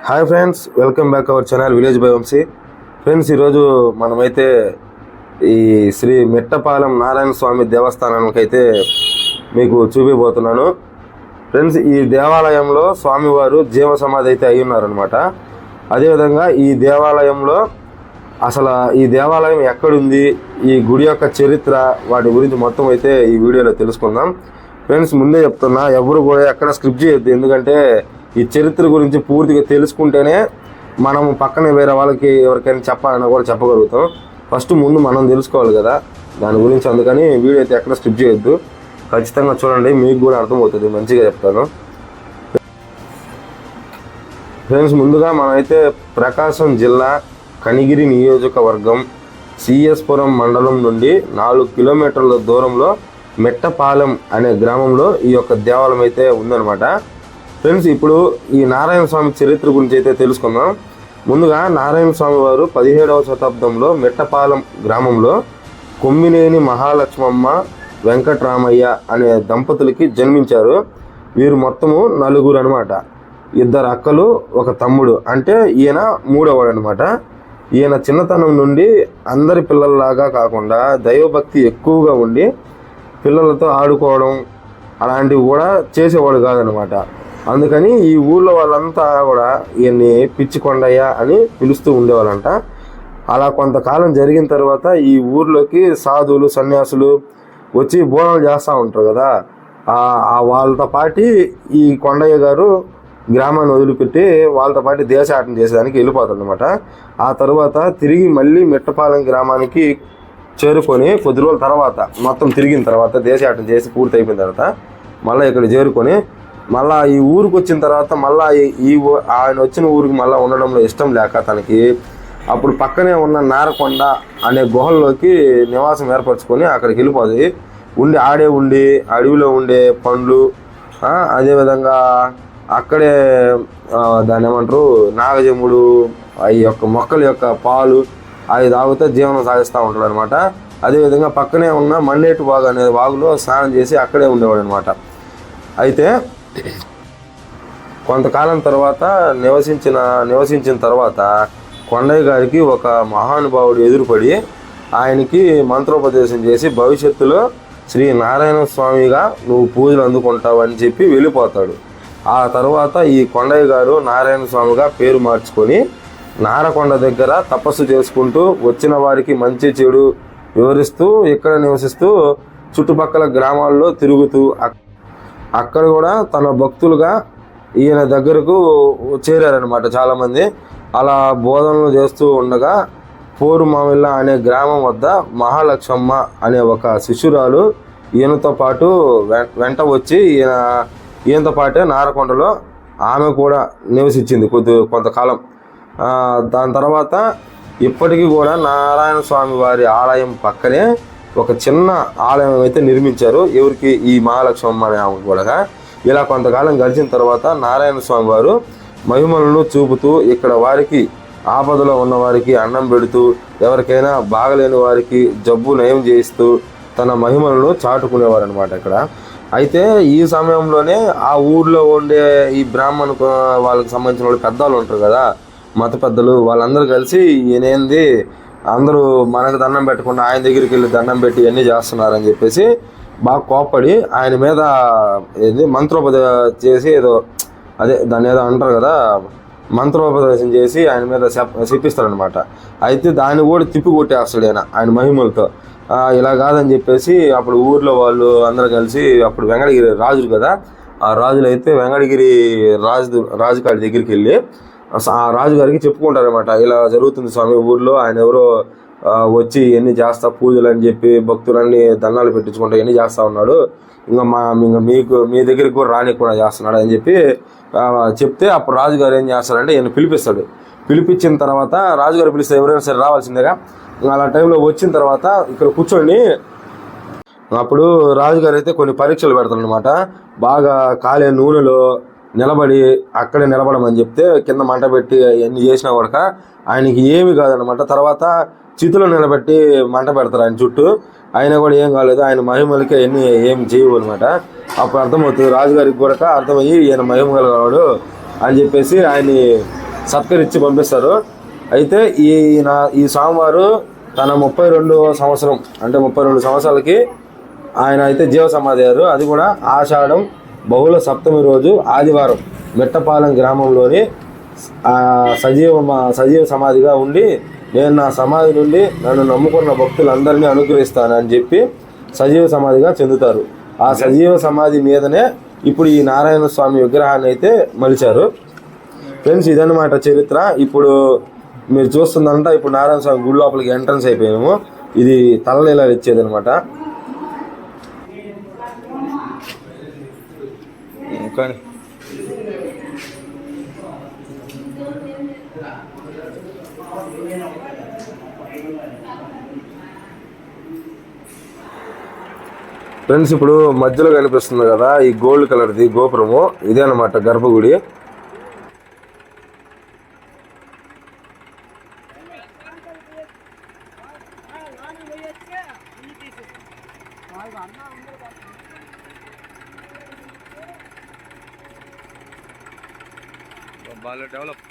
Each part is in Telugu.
Hi friends, welcome back our channel village by Vamshi. Friends, ఈరోజు మనమైతే ఈ శ్రీ మెట్టపాలెం నారాయణ స్వామి దేవస్థానానికి అయితే మీకు చూపిపోతున్నాను. ఫ్రెండ్స్, ఈ దేవాలయంలో స్వామివారు జీవ సమాధి అయితే అయి ఉన్నారనమాట. అదేవిధంగా ఈ దేవాలయంలో అసలు ఈ దేవాలయం ఎక్కడుంది, ఈ గుడి యొక్క చరిత్ర, వాటి గురించి మొత్తం అయితే ఈ వీడియోలో తెలుసుకుందాం. ఫ్రెండ్స్, ముందే చెప్తున్నా, ఎవరు కూడా ఎక్కడ స్క్రిప్ట్ చేయొద్దు. ఎందుకంటే ఈ చరిత్ర గురించి పూర్తిగా తెలుసుకుంటేనే మనం పక్కన వేరే వాళ్ళకి ఎవరికైనా చెప్పాలన్నా కూడా చెప్పగలుగుతాం. ఫస్ట్ ముందు మనం తెలుసుకోవాలి కదా దాని గురించి. అందుకని వీడియో అయితే ఎక్కడ స్కిప్ చేయొద్దు, ఖచ్చితంగా చూడండి, మీకు కూడా అర్థమవుతుంది. మంచిగా చెప్తాను. ఫ్రెండ్స్, ముందుగా మనమైతే ప్రకాశం జిల్లా కనిగిరి నియోజకవర్గం సిఎస్పురం మండలం నుండి 4 కిలోమీటర్ల దూరంలో మెట్టపాలెం అనే గ్రామంలో ఈ యొక్క దేవాలయం అయితే ఉందన్నమాట. ఫ్రెండ్స్, ఇప్పుడు ఈ నారాయణ స్వామి చరిత్ర గురించి అయితే తెలుసుకుందాం. ముందుగా నారాయణ స్వామి వారు 17వ శతాబ్దంలో మెట్టపాలెం గ్రామంలో కొమ్మినేని మహాలక్ష్మమ్మ వెంకట్రామయ్య అనే దంపతులకి జన్మించారు. వీరు మొత్తము 4 అనమాట. 2 అక్కలు, 1 తమ్ముడు. అంటే ఈయన 3వవాడు అనమాట. ఈయన చిన్నతనం నుండి అందరి పిల్లల్లాగా కాకుండా దైవభక్తి ఎక్కువగా ఉండి పిల్లలతో ఆడుకోవడం అలాంటివి కూడా చేసేవాడు కాదనమాట. అందుకని ఈ ఊళ్ళో వాళ్ళంతా కూడా ఈయన్ని పిచ్చి కొండయ్య అని పిలుస్తూ ఉండేవాళ్ళంట. అలా కొంతకాలం జరిగిన తర్వాత ఈ ఊర్లోకి సాధువులు, సన్యాసులు వచ్చి బోనాలు చేస్తూ ఉంటారు కదా, వాళ్ళతో పాటు ఈ కొండయ్య గారు గ్రామాన్ని వదిలిపెట్టి వాళ్ళతో పాటు దేశాటన చేసేదానికి వెళ్ళిపోతాడు అనమాట. ఆ తర్వాత తిరిగి మళ్ళీ మెట్టపాలెం గ్రామానికి చేరుకొని కొద్ది రోజుల తర్వాత మొత్తం తిరిగిన తర్వాత దేశాటన చేసి పూర్తి అయిపోయిన తర్వాత మళ్ళీ ఇక్కడ చేరుకొని మళ్ళీ ఈ ఊరికి వచ్చిన తర్వాత మళ్ళీ ఆయన వచ్చిన ఊరికి మళ్ళీ ఉండడంలో ఇష్టం లేక తనకి అప్పుడు పక్కనే ఉన్న నారకొండ అనే గుహల్లోకి నివాసం ఏర్పరచుకొని అక్కడికి వెళ్ళిపోతుంది. ఉండి అడవిలో ఉండే పండ్లు, అదేవిధంగా అక్కడే దాన్ని ఏమంటారు నాగజముడు, ఈ యొక్క మొక్కల యొక్క పాలు అవి తాగుతూ జీవనం సాగిస్తూ ఉంటాడు అనమాట. అదేవిధంగా పక్కనే ఉన్న మన్నేటి వాగు అనే వాగులో స్నానం చేసి అక్కడే ఉండేవాడు అనమాట. అయితే కొంతకాలం తర్వాత నివసించిన తర్వాత కొండయ్య గారికి ఒక మహానుభావుడు ఎదురుపడి ఆయనకి మంత్రోపదేశం చేసి భవిష్యత్తులో శ్రీ నారాయణ స్వామిగా నువ్వు పూజలు అందుకుంటావు అని చెప్పి వెళ్ళిపోతాడు. ఆ తర్వాత ఈ కొండయ్య గారు నారాయణ స్వామిగా పేరు మార్చుకొని నారకొండ దగ్గర తపస్సు చేసుకుంటూ వచ్చిన వారికి మంచి చెడు వివరిస్తూ ఇక్కడ నివసిస్తూ చుట్టుపక్కల గ్రామాల్లో తిరుగుతూ అక్కడ కూడా తన భక్తులుగా ఈయన దగ్గరకు చేరారనమాట చాలామంది. అలా బోధనలు చేస్తూ ఉండగా పోరుమామిళ్ళ అనే గ్రామం వద్ద మహాలక్ష్మమ్మ అనే ఒక శిష్యురాలు ఈయనతో పాటు వెంట వచ్చి ఈయనతో పాటే నారకొండలో ఆమె కూడా నివసించింది కొంతకాలం. దాని తర్వాత ఇప్పటికీ కూడా నారాయణ స్వామి వారి ఆలయం పక్కనే ఒక చిన్న ఆలయం అయితే నిర్మించారు. ఎవరికి? ఈ మహాలక్ష్మమ్మ అనే ఆమె కూడా. ఇలా కొంతకాలం గడిచిన తర్వాత నారాయణ స్వామి వారు మహిమలను చూపుతూ ఇక్కడ వారికి ఆపదలో ఉన్న వారికి అన్నం పెడుతూ ఎవరికైనా బాగలేని వారికి జబ్బు నయం చేయిస్తూ తన మహిమలను చాటుకునేవారు అనమాట ఇక్కడ. అయితే ఈ సమయంలోనే ఆ ఊర్లో ఉండే ఈ బ్రాహ్మణ వాళ్ళకి సంబంధించిన వాళ్ళు పెద్దవాళ్ళు ఉంటారు కదా, మత పెద్దలు, వాళ్ళందరూ కలిసి ఈయనేంది అందరూ మనకు దండం పెట్టకుండా ఆయన దగ్గరికి వెళ్ళి దండం పెట్టి ఇవన్నీ చేస్తున్నారని చెప్పేసి బాగా కోప్పడి ఆయన మీద మంత్రోపదేశం చేసి దాన్ని ఏదో అంటారు కదా, మంత్రోపదేశం చేసి ఆయన మీద చెప్పిస్తారనమాట. అయితే దాన్ని కూడా తిప్పి కొట్టేస్తాడు ఆయన మహిమలతో. ఇలా కాదని చెప్పేసి అప్పుడు ఊర్లో వాళ్ళు అందరూ కలిసి, అప్పుడు వెంకటగిరి రాజులు కదా, ఆ రాజులు అయితే వెంకటగిరి రాజుగారి దగ్గరికి వెళ్ళి ఆ రాజుగారికి చెప్పుకుంటారనమాట, ఇలా జరుగుతుంది స్వామి ఊర్లో, ఆయన ఎవరో వచ్చి ఎన్ని చేస్తా పూజలు అని చెప్పి భక్తులన్నీ దండాలు పెట్టించుకుంటా ఎన్ని చేస్తా ఉన్నాడు, ఇంకా మీ దగ్గరికి కూడా రానికుండా చేస్తున్నాడు అని చెప్పి చెప్తే అప్పుడు రాజుగారు ఏం చేస్తారంటే ఈయన పిలిపించిన తర్వాత రాజుగారు పిలిస్తే ఎవరైనా సరే రావాల్సిందేగా. అలా టైంలో వచ్చిన తర్వాత ఇక్కడ కూర్చోండి. అప్పుడు రాజుగారు అయితే కొన్ని పరీక్షలు పెడతారనమాట. బాగా కాలే నూనెలో నిలబడి అక్కడే నిలబడమని చెప్తే కింద మంట పెట్టి అన్ని చేసినా కూడా ఆయనకి ఏమి కాదనమాట. తర్వాత చితులో నిలబెట్టి మంట పెడతారు ఆయన చుట్టూ, ఆయన కూడా ఏం కాలేదు. ఆయన మహిమలకి అన్ని ఏం చేయవు అనమాట. అప్పుడు అర్థమవుతుంది రాజుగారికి కూడా అర్థమయ్యి ఈయన మహిమ గలవాడు అని చెప్పేసి ఆయన్ని సత్కరించి పంపిస్తారు. అయితే ఈ స్వామివారు తన 32వ సంవత్సరం అంటే 32 సంవత్సరాలకి ఆయన అయితే జీవ సమాధి అయ్యారు. అది కూడా ఆషాఢం బహుళ సప్తమి రోజు ఆదివారం మెట్టపాలెం గ్రామంలోని సజీవ సమాధిగా ఉండి, నేను నా సమాధి నుండి నన్ను నమ్ముకున్న భక్తులందరినీ అనుగ్రహిస్తానని చెప్పి సజీవ సమాధిగా చెందుతారు. ఆ సజీవ సమాధి మీదనే ఇప్పుడు ఈ నారాయణ స్వామి విగ్రహాన్ని అయితే మలిచారు. ఫ్రెండ్స్, ఇదన్నమాట చరిత్ర. ఇప్పుడు మీరు చూస్తుందంట, ఇప్పుడు నారాయణ స్వామి గుడి లోపలికి ఎంట్రన్స్ అయిపోయాము. ఇది తలనీలా ఇచ్చేది అనమాట. ఫ్రెండ్స్, ఇప్పుడు మధ్యలో కనిపిస్తుంది కదా ఈ గోల్డ్ కలర్ది గోపురము, ఇదే అనమాట గర్భగుడి. డెవలప్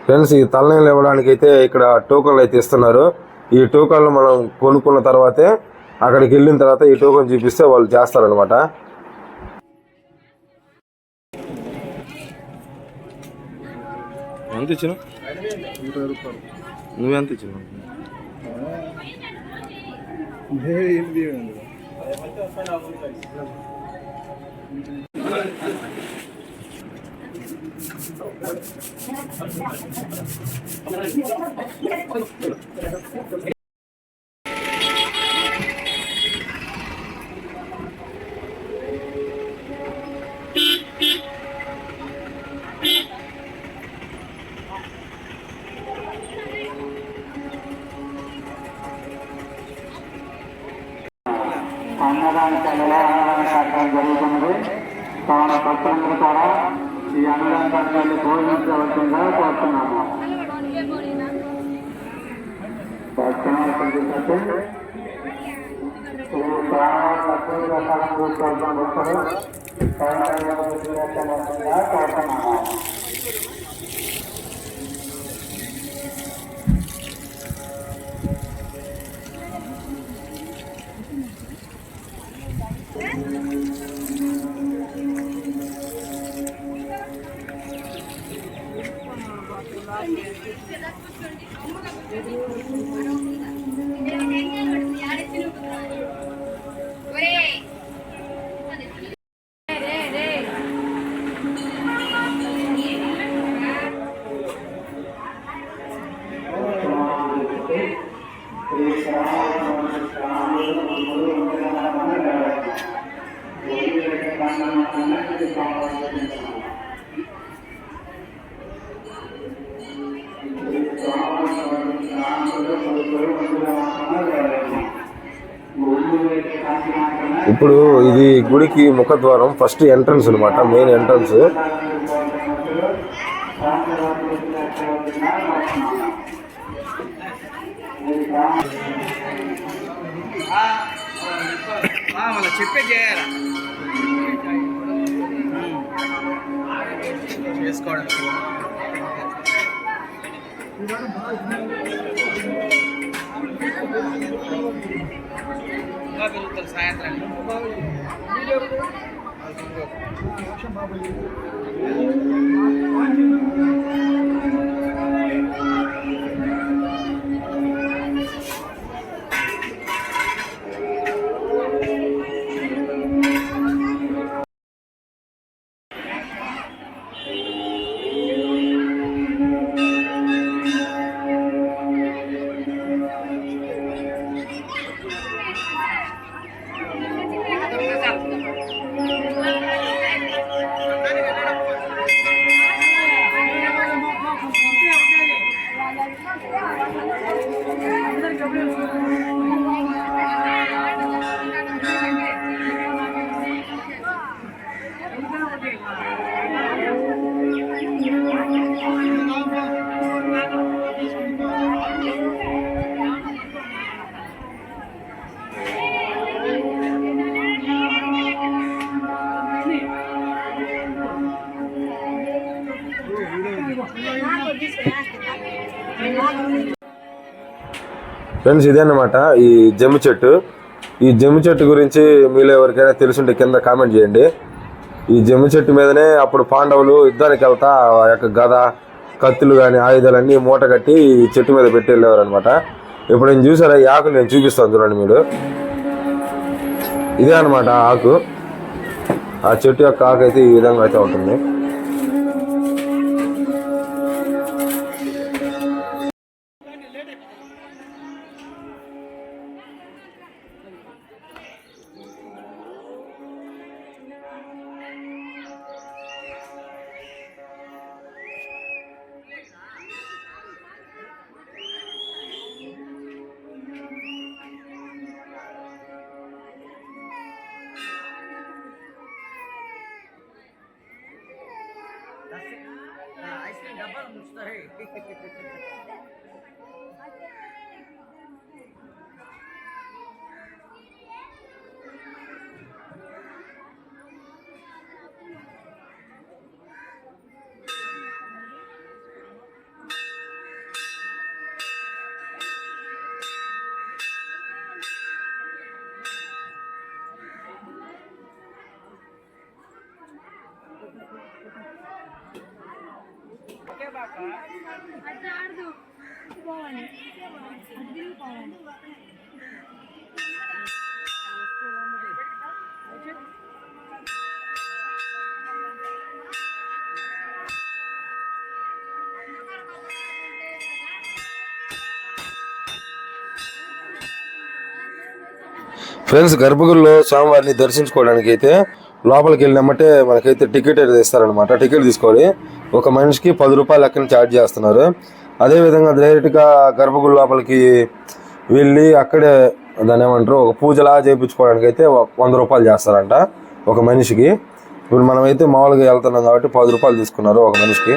ఫ్రెండ్స్, ఈ తలనీళ్ళు ఇవ్వడానికి అయితే ఇక్కడ టోకన్లు అయితే ఇస్తున్నారు. ఈ టోకన్లు మనం కొనుక్కున్న తర్వాతే అక్కడికి వెళ్ళిన తర్వాత ఈ టోకన్ చూపిస్తే వాళ్ళు చేస్తారనమాట. ఎంత ఇచ్చిన? 20 రూపాయలు. నువ్వెంత ఇచ్చిన? జరుగుతున్నది. కావున భక్తులందరూ కూడా ఈ అన్నదానాన్ని భోజించవలసిందిగా కోరుతున్నాము. కోరుతున్నాము. ఇప్పుడు ఇది గుడికి ముఖద్వారం, ఫస్ట్ ఎంట్రన్స్ అనమాట, మెయిన్ ఎంట్రన్స్. చెప్పే చేయాలి చేసుకోవడం. పెరుగుతారు సాయంత్రం. ఫ్రెండ్స్ ఇదేనమాట ఈ జమ్మి చెట్టు. ఈ జమ్మి చెట్టు గురించి మీలో ఎవరికైనా తెలుసుంటే కింద కామెంట్ చేయండి. ఈ జమ్మి చెట్టు మీదనే అప్పుడు పాండవులు యుద్ధానికి వెళ్తా ఆ యొక్క గద కత్తులు కానీ ఆయుధాలన్నీ మూట కట్టి ఈ చెట్టు మీద పెట్టి వెళ్ళేవారు అనమాట. ఇప్పుడు నేను చూసారా ఈ ఆకు నేను చూపిస్తాను చూడండి మీరు. ఇదే అనమాట ఆకు. ఆ చెట్టు యొక్క ఆకు అయితే ఈ విధంగా అయితే ఉంటుంది. ఫ్రెండ్స్ గర్భగుడిలో స్వామివారిని దర్శించుకోవడానికి అయితే లోపలికి వెళ్ళినామంటే మనకైతే టికెట్ అయితే ఇస్తారనమాట. టికెట్ తీసుకోవాలి. ఒక మనిషికి 10 రూపాయలు లెక్కన ఛార్జ్ చేస్తున్నారు. అదేవిధంగా డైరెక్ట్గా గర్భగుడి లోపలికి వెళ్ళి అక్కడే దాన్ని ఏమంటారు ఒక పూజలా చేయించుకోవడానికి అయితే 100 రూపాయలు చేస్తారంట ఒక మనిషికి. ఇప్పుడు మనమైతే మామూలుగా వెళ్తున్నాం కాబట్టి 10 రూపాయలు తీసుకున్నారు ఒక మనిషికి.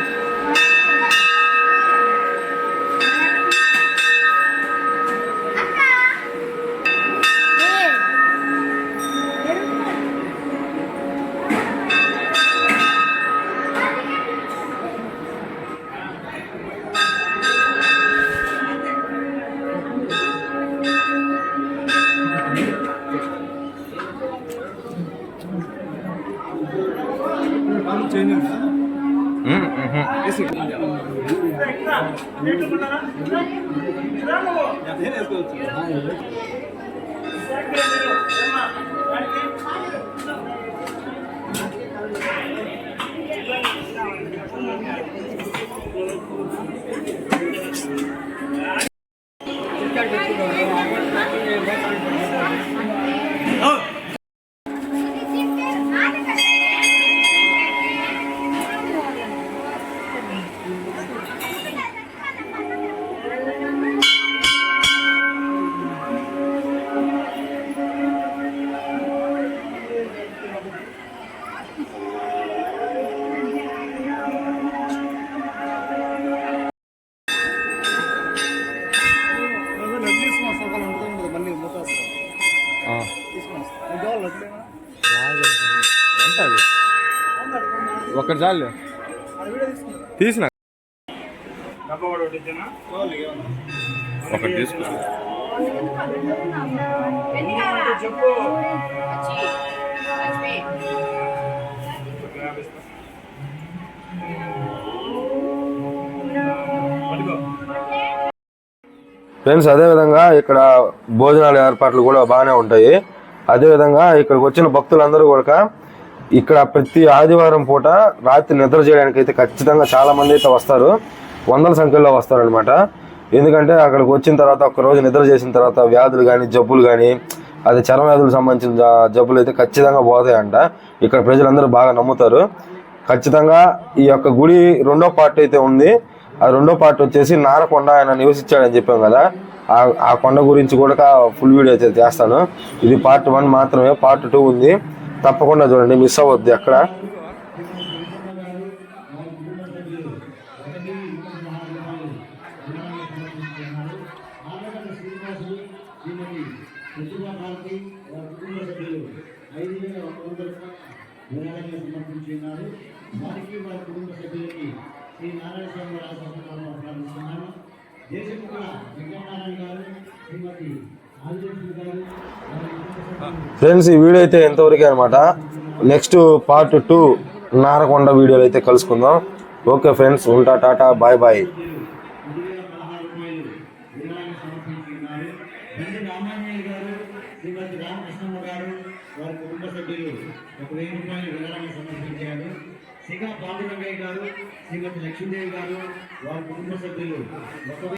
ఒక్కటి చాలు తీసిన ఒకటి తీసుకున్నా. ఫ్రెండ్స్ అదేవిధంగా ఇక్కడ భోజనాల ఏర్పాట్లు కూడా బాగానే ఉంటాయి. అదేవిధంగా ఇక్కడికి వచ్చిన భక్తులందరూ కూడా ఇక్కడ ప్రతి ఆదివారం పూట రాత్రి నిద్ర చేయడానికి అయితే ఖచ్చితంగా చాలా మంది అయితే వస్తారు. వందల సంఖ్యలో వస్తారనమాట. ఎందుకంటే అక్కడికి వచ్చిన తర్వాత ఒక్కరోజు నిద్ర చేసిన తర్వాత వ్యాధులు కానీ జబ్బులు కానీ అది చర్మ వ్యాధులకు సంబంధించిన జబ్బులు అయితే ఖచ్చితంగా పోతాయంట. ఇక్కడ ప్రజలందరూ బాగా నమ్ముతారు. ఖచ్చితంగా ఈ యొక్క గుడి 2వ పార్ట్ అయితే ఉంది. ఆ 2వ పార్ట్ వచ్చేసి నారకొండ ఆయన నివసించాడని చెప్పాం కదా, ఆ కొండ గురించి కూడా ఫుల్ వీడియో అయితే చేస్తాను. ఇది పార్ట్ 1 మాత్రమే. పార్ట్ 2 ఉంది, తప్పకుండా చూడండి, మిస్ అవ్వద్దు ఎక్కడ. సమర్పించినారు. వారికి వారి కుటుంబ సభ్యులకి శ్రీ నారాయణ స్వామి గారి ఆశీస్సులను ప్రారంభిస్తున్నాను. దేశముఖ వెంకటనారాయణ గారు, శ్రీమతి ఆదిలక్ష్మి గారు, వారి కుటుంబ సభ్యులు ఫ్రెండ్స్, ఈ వీడియో అయితే ఎంతవరకే అనమాట. నెక్స్ట్ పార్ట్ 2 నారకొండ వీడియోలు అయితే కలుసుకుందాం. ఓకే ఫ్రెండ్స్, ఉంటా, టాటా, బాయ్ బాయ్. 1016 రూపాయలు విరాళాన్ని సమర్పించుకున్నారు. బండి రామాంజనేయ గారు, శ్రీమతి రామకృష్ణమ్మ గారు, వారి కుటుంబ సభ్యులు 1000 రూపాయలు విరాళాన్ని సమర్పించారు. సిగా పాండురంగయ్య గారు, శ్రీమతి లక్ష్మీదేవి గారు, వారి కుటుంబ సభ్యులు 1000